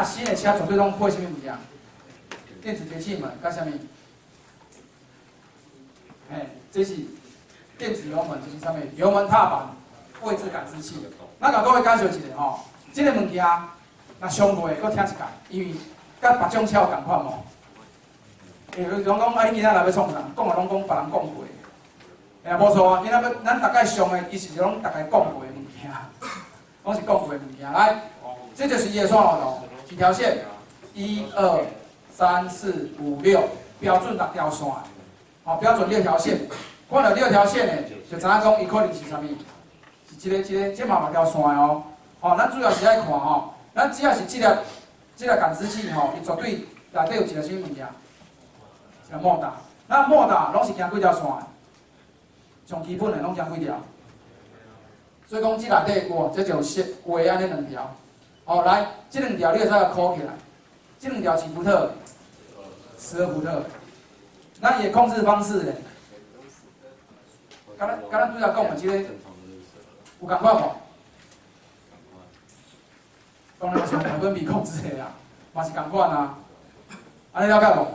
那新的车绝对拢配什么物件？电子节气门，甲什么？这是电子油门，就是啥物？油门踏板位置感知器。咱甲各位介绍一下吼，这个物件若上卖，搁听一下，因为甲别种车有共款无？拢讲啊，你今仔来要创啥？讲啊，拢讲别人讲过。无错啊，因为咱大概上的其实是拢大概讲过的物件，拢是讲过的物件。来，这就是伊的线路图，几条线？1、2、3、4、5、6，标准6条线。好，标准6条线。看到6条线的，就知影讲伊可能是啥物？是这嘛6条线的哦。哦，咱主要是爱看吼，咱只要是这个感知器吼，伊绝对内底有一个什么物件？一个莫达。咱莫达拢是行几条线的？上基本的拢行几条？所以讲这内底哇，这就是画安尼2条。哦，来，这2条你会使甲扣起来。这2条几伏特？12伏特。那伊的控制方式咧，刚才拄则讲的这个有共款无？当然是用百分比控制的啦，嘛是共款啊。安尼了解无？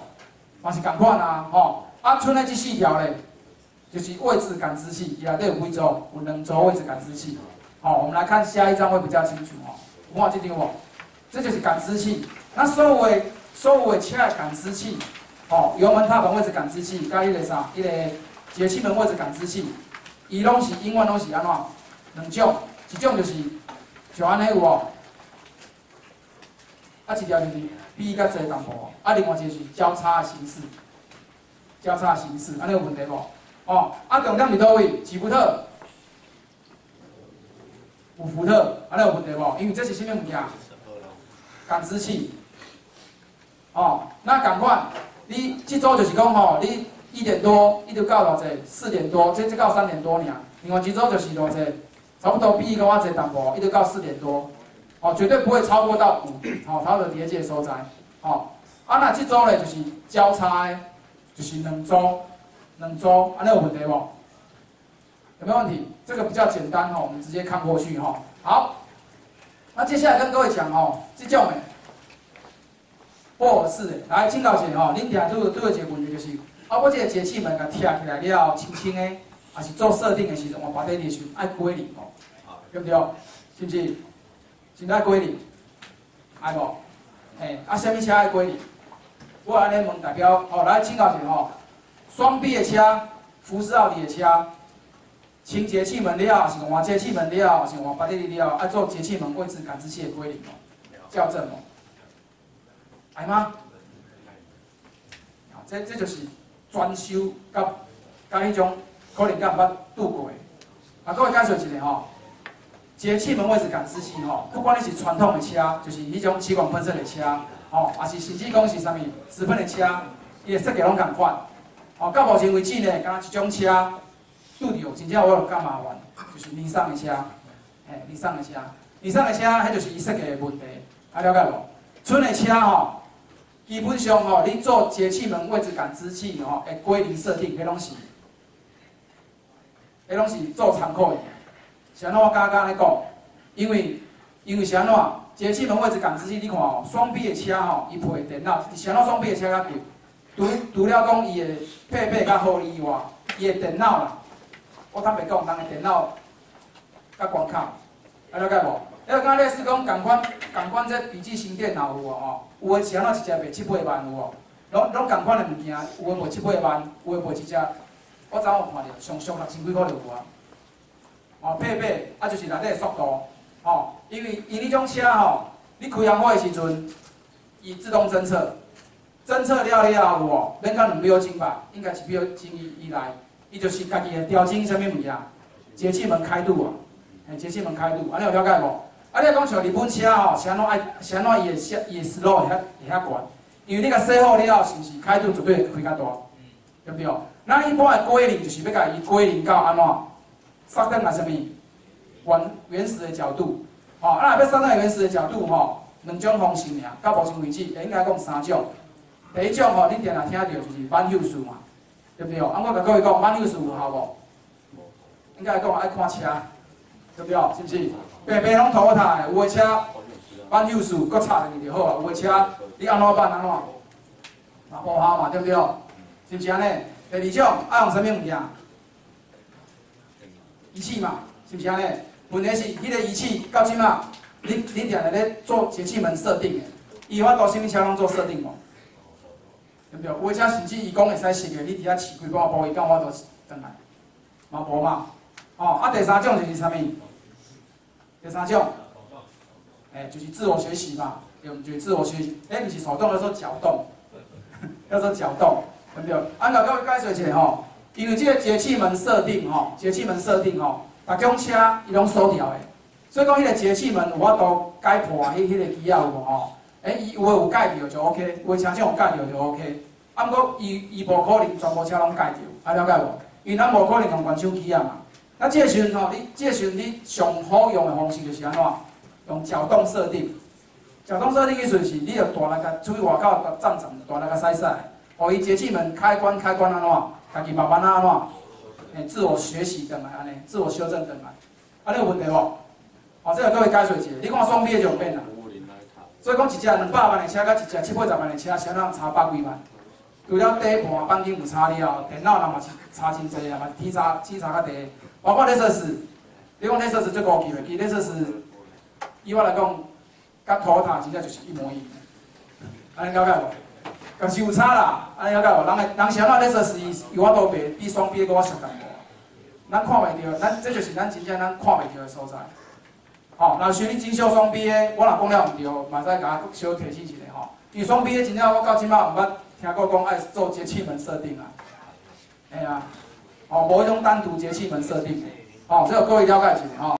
嘛是共款啊，吼。啊，剩的这4条咧，就是位置感知器，伊内底有几组？有2组位置感知器。好，我们来看下一张会比较清楚哦。有看这张无？这就是感知器。那所有的车的感知器，哦，油门踏板位置感知器，甲迄个啥，迄个节气门位置感知器，伊拢是永远拢是安怎？2种，一种就安尼有无？啊，一条就是比较侪淡薄，啊，另外一个是交叉的形式，安尼有问题无？哦，啊，重点伫倒位？几伏特？5伏特，安尼有问题无？因为这是啥物物件？感知器。哦，那共款，你这组就是讲吼，你1点多一直到偌济，4点多，这到3点多尔。另外一组就是偌济，差不多比伊较我济淡薄，一直到4点多。哦，绝对不会超过到5，哦，它的叠界所在。哦，啊，那这组咧就是交叉的，就是2组，安尼有问题无？有没有问题？这个比较简单哦，我们直接看过去哈。好，那接下来跟各位讲哦，这种的波尔式的，来，请教一下吼，恁定拄有一个问题就是，啊，我这个节气门甲拆起来了，轻轻的，还是做设定的时阵，我把底的时阵爱归零哦，对不对？是不是？是不爱归零？爱无？嘿，啊，什么车爱归零？我安尼问代表，哦，来，请教一下吼，双 B 的车，福斯奥迪的车。清节气门了，是换节气门了，是换把底了，爱做节气门位置感知器的归零哦，校正哦，爱吗？这就是专修甲迄种可能甲毋捌拄过的。啊，各位介绍一下吼，节气门位置感知器吼，不管你是传统的车，就是迄种气管喷射的车，吼，还是甚至讲是啥物直喷的车，伊的设计拢共款。哦，到目前为止呢，敢若一种车。拄着真正我有感麻烦，就是尼桑的车，尼桑的车，迄就是伊设计的问题，啊了解无？剩的车吼，基本上吼，你做节气门位置感知器吼，会归零设定，迄拢是做参考的。是安怎我刚刚安尼讲？因为是安怎？节气门位置感知器，你看吼，双 B 的车吼，伊配电脑，是安怎双 B 的车较贵？除了讲伊的配备较好以外，伊的电脑啦。我坦白讲，人的电脑甲关卡，了解无？了解类似讲共款这笔记型电脑有无吼？有的是安怎一只卖7、8万有无？拢共款的物件，有的卖7、8万，有的卖一只，我昨有看着上俗6000几块就有啊。哦，配备啊就是内底的速度，哦，因为这种车吼，你开行火的时阵，伊自动侦测了有无？免到2秒钟吧，应该1秒钟以内。伊就是家己会调整啥物物件，节气门开度啊，节气门开度，安尼有了解无？啊，你讲像日本车吼，是安怎伊的 slow 会遐悬？因为你甲洗好了，是毋是开度绝对会开较大，对不对？咱一般的归零就是要甲伊归零到安怎？刹灯啊啥物？原始的角度，吼，啊，若要刹灯原始的角度吼，2种方式尔，到目前为止，应该讲3种。第一种吼，你定定听到就是慢休速嘛。对不对？啊，我甲各位讲，慢溜速有效无？应该讲爱看车，对不对？是不是？白白拢拖塔的，有的车办有事搁插进去就好啊。有诶车你安怎办安怎，嘛无效嘛，对不对？是毋是安尼？第二种爱用啥物物件？仪器嘛，是毋是安尼？问题是迄个仪器到即马，你定定咧做节气门设定诶，伊有法度啥物车拢做设定无？对不对？有诶车甚至伊讲会使熄诶，你伫遐试几半步，伊敢有法度转来？嘛无嘛。哦，啊，第三种就是啥物？第三种，就是自我学习嘛，就是自我学习。毋是手动，叫做脚动，叫做脚动，对不对？按照各位解释一下吼，因为这个节气门设定吼，节气门设定吼，逐种车伊拢锁掉的，所以讲迄个节气门有法度解破迄个机啊有无吼？伊有诶有解掉就 OK， 有诶车种有解掉就 OK。啊，毋过伊无可能全部车拢解掉，了解无？因为咱无可能用原手机啊嘛。那这个时阵吼，这个时阵你上好用的方式就是安怎？用脚动设定。脚动设定意思是，你着大力甲出去外口站大力甲驶驶，互伊节气门开关安怎？家己慢慢安怎？自我学习转来安尼，自我修正转来。安尼有问题无？哦，这个各位解释一下。你看双 B 的就有变啦。所以讲一只200万的车，甲一只780万的车，谁人差百几万？除了底盘、钣金有差了，电脑人嘛是差真济啊，嘛天差较低。包括雷瑟斯，你讲雷瑟斯最高级的，其实雷瑟斯以我来讲，甲Toyota真正就是一模一样。安尼了解无？就是有差啦，安尼了解无？人是安怎雷瑟斯有法度卖比双 B 搁较俗淡薄。咱看袂到，这就是咱真正咱看袂到的所在。吼，若像你真小双 B 的，我若讲了毋对，嘛使甲我小提醒一下吼。因为双 B 的真正我到即摆毋捌听过讲爱做节气门设定啊。哎呀。哦，无迄种单独节气门设定，哦，这个各位了解一下吼。